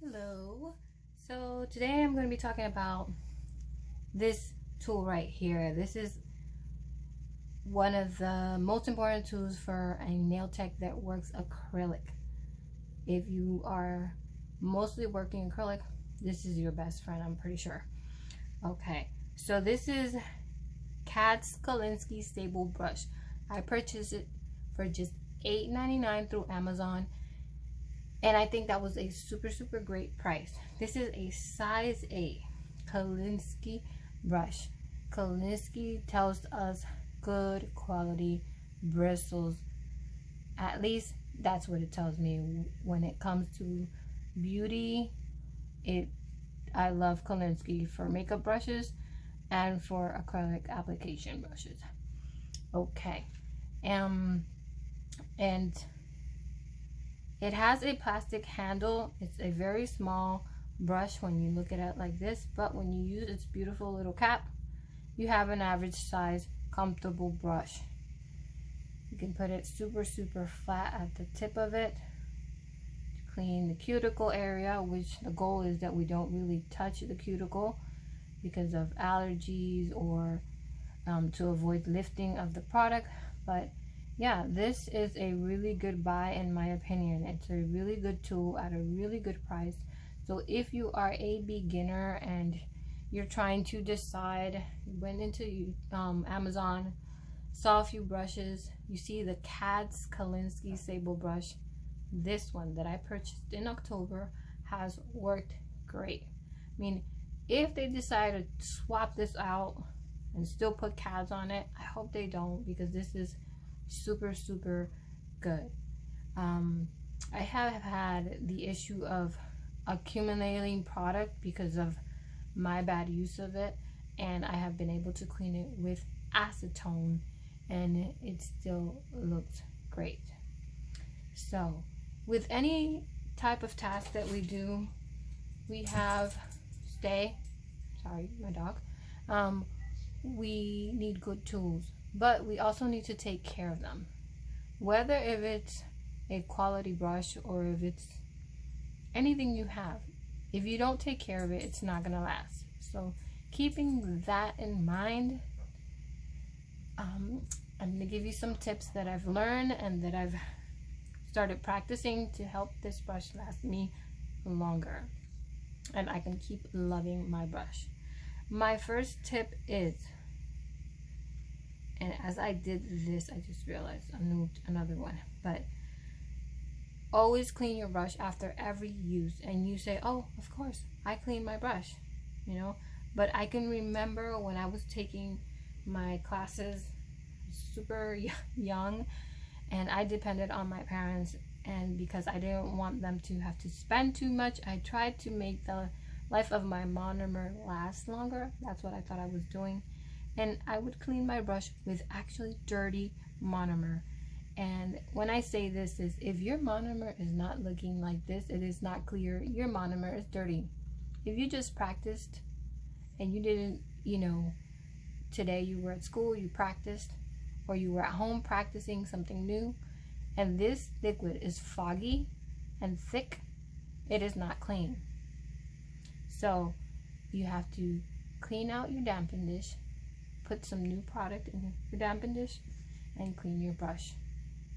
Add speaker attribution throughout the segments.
Speaker 1: Hello. So today I'm going to be talking about this tool right here. This is one of the most important tools for a nail tech that works acrylic. If you are mostly working acrylic, this is your best friend, I'm pretty sure. Okay, so this is KADS Kolinsky Stable Brush. I purchased it for just $8.99 through Amazon. And I think that was a super great price. This is a size 8 Kolinsky brush. Kolinsky tells us good quality bristles. At least that's what it tells me. When it comes to beauty, I love Kolinsky for makeup brushes and for acrylic application brushes. Okay. And it has a plastic handle. It's a very small brush when you look at it like this, but when you use its beautiful little cap, you have an average size, comfortable brush. You can put it super flat at the tip of it to clean the cuticle area, which the goal is that we don't really touch the cuticle because of allergies or to avoid lifting of the product. But yeah, this is a really good buy in my opinion. It's a really good tool at a really good price. So if you are a beginner and you're trying to decide, you went into Amazon, saw a few brushes, you see the KADS Kolinsky Stable Brush. This one that I purchased in October has worked great. I mean, if they decide to swap this out and still put KADS on it, I hope they don't, because this is super good. I have had the issue of accumulating product because of my bad use of it, and I have been able to clean it with acetone and it still looks great. So with any type of task that we do, we have sorry, my dog, we need good tools, but we also need to take care of them. Whether if it's a quality brush or if it's anything you have, if you don't take care of it, it's not gonna last. So keeping that in mind, I'm gonna give you some tips that I've learned and that I've started practicing to help this brush last me longer, and I can keep loving my brush. My first tip is, and as I did this, I just realized I moved another one, but always clean your brush after every use. And you say, oh, of course, I clean my brush, you know, but I can remember when I was taking my classes super young, and I depended on my parents, and because I didn't want them to have to spend too much, I tried to make the life of my monomer last longer. That's what I thought I was doing. And I would clean my brush with actually dirty monomer. And when I say this is, if your monomer is not looking like this, it is not clear, your monomer is dirty. If you just practiced and you didn't, you know, today you were at school, you practiced, or you were at home practicing something new, and this liquid is foggy and thick, it is not clean. So you have to clean out your damping dish, put some new product in your damping dish, and clean your brush.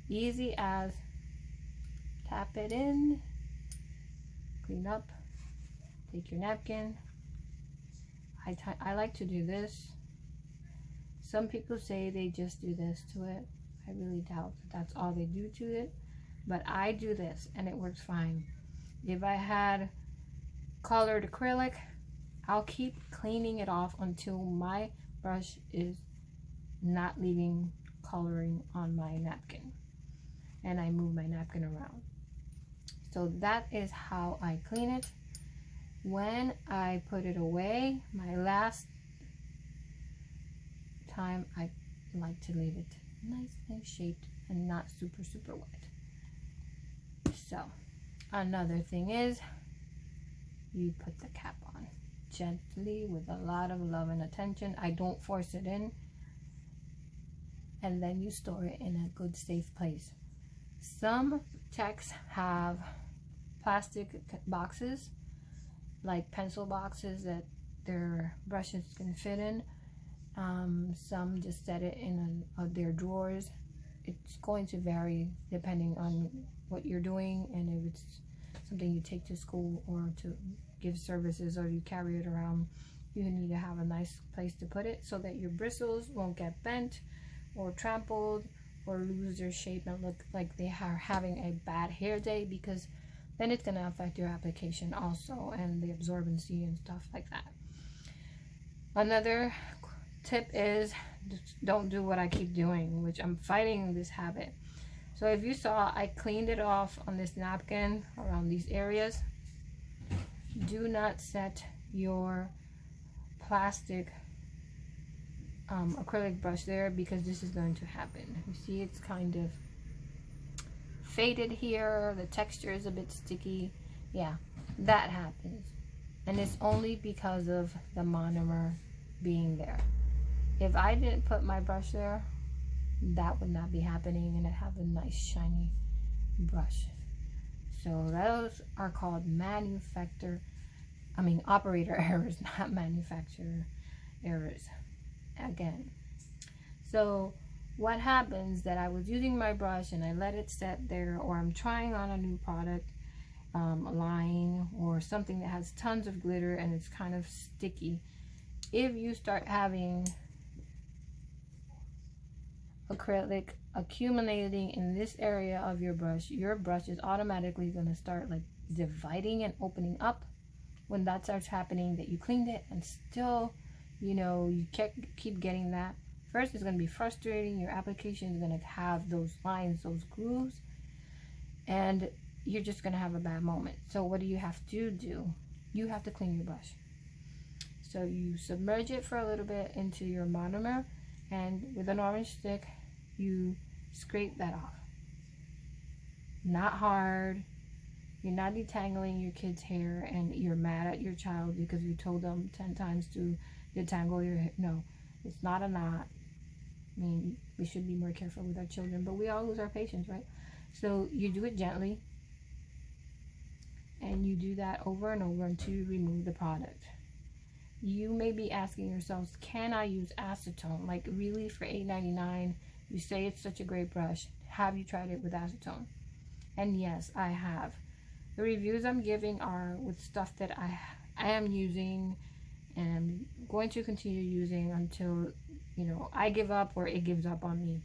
Speaker 1: Easy as tap it in, clean up, take your napkin. I like to do this. Some people say they just do this to it. I really doubt that that's all they do to it, but I do this and it works fine. If I had colored acrylic, I'll keep cleaning it off until my brush is not leaving coloring on my napkin, and I move my napkin around. So that is how I clean it. When I put it away, my last time, I like to leave it nice and shaped and not super wet. So another thing is, you put the cap on gently with a lot of love and attention. I don't force it in. And then you store it in a good safe place. Some techs have plastic boxes, like pencil boxes that their brushes can fit in. Some just set it in their drawers. It's going to vary depending on what you're doing, and if it's something you take to school or to give services, or you carry it around, you need to have a nice place to put it so that your bristles won't get bent or trampled or lose their shape and look like they are having a bad hair day, because then it's going to affect your application also, and the absorbency and stuff like that. Another tip is just don't do what I keep doing, which I'm fighting this habit. So if you saw, I cleaned it off on this napkin around these areas. Do not set your plastic acrylic brush there, because this is going to happen. You see it's kind of faded here, the texture is a bit sticky. Yeah, that happens, and it's only because of the monomer being there. If I didn't put my brush there, that would not be happening, and I have a nice shiny brush. So those are called operator errors, not manufacturer errors. Again, so what happens that I was using my brush and I let it set there, or I'm trying on a new product line or something that has tons of glitter and it's kind of sticky. If you start having acrylic accumulating in this area of your brush is automatically going to start like dividing and opening up. When that starts happening, that you cleaned it and still, you know, you keep getting that, first it's going to be frustrating. Your application is going to have those lines, those grooves, and you're just going to have a bad moment. So what do you have to do? You have to clean your brush. So you submerge it for a little bit into your monomer, and with an orange stick you scrape that off. Not hard. You're not detangling your kid's hair and you're mad at your child because you told them 10 times to detangle your hair. No, it's not a knot. I mean, we should be more careful with our children, but we all lose our patience, right? So you do it gently, and you do that over and over until you remove the product. You may be asking yourselves, can I use acetone? Like, really, for $8.99? You say it's such a great brush. Have you tried it with acetone? And yes, I have. The reviews I'm giving are with stuff that I am using and I'm going to continue using until, you know, I give up or it gives up on me.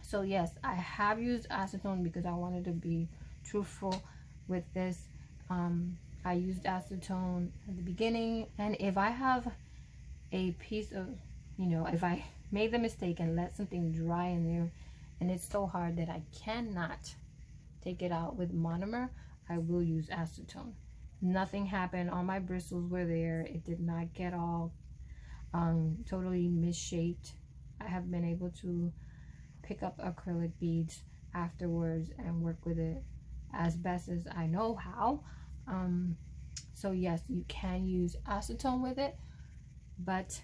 Speaker 1: So yes, I have used acetone because I wanted to be truthful with this. I used acetone at the beginning, and if I have a piece of, you know, if I made the mistake and let something dry in there and it's so hard that I cannot take it out with monomer, I will use acetone. Nothing happened. All my bristles were there. It did not get all totally misshaped. I have been able to pick up acrylic beads afterwards and work with it as best as I know how. So yes, you can use acetone with it, but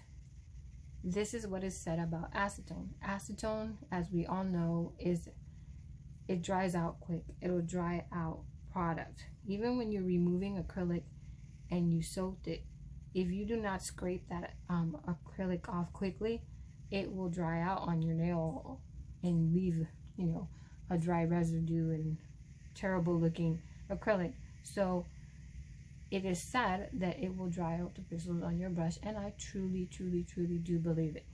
Speaker 1: this is what is said about acetone. Acetone, as we all know, it dries out quick. It'll dry out product. Even when you're removing acrylic and you soaked it, if you do not scrape that acrylic off quickly, it will dry out on your nail and leave, you know, a dry residue and terrible looking acrylic. So it is said that it will dry out the bristles on your brush, and I truly do believe it.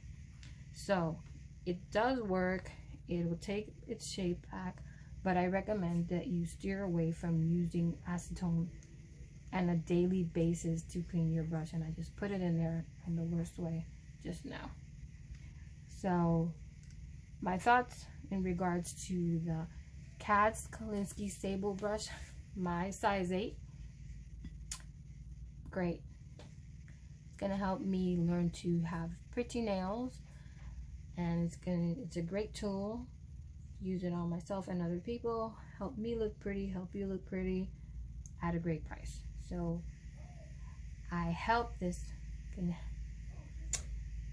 Speaker 1: So it does work. It will take its shape back, but I recommend that you steer away from using acetone on a daily basis to clean your brush. And I just put it in there in the worst way just now. So my thoughts in regards to the KADS Kolinsky Sable brush, my size 8. Great. It's gonna help me learn to have pretty nails, and it's a great tool. Use it on myself and other people. Help me look pretty, help you look pretty at a great price. So I hope this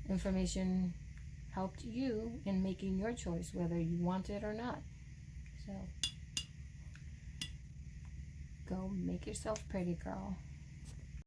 Speaker 1: information helped you in making your choice, whether you want it or not. So Go make yourself pretty, girl.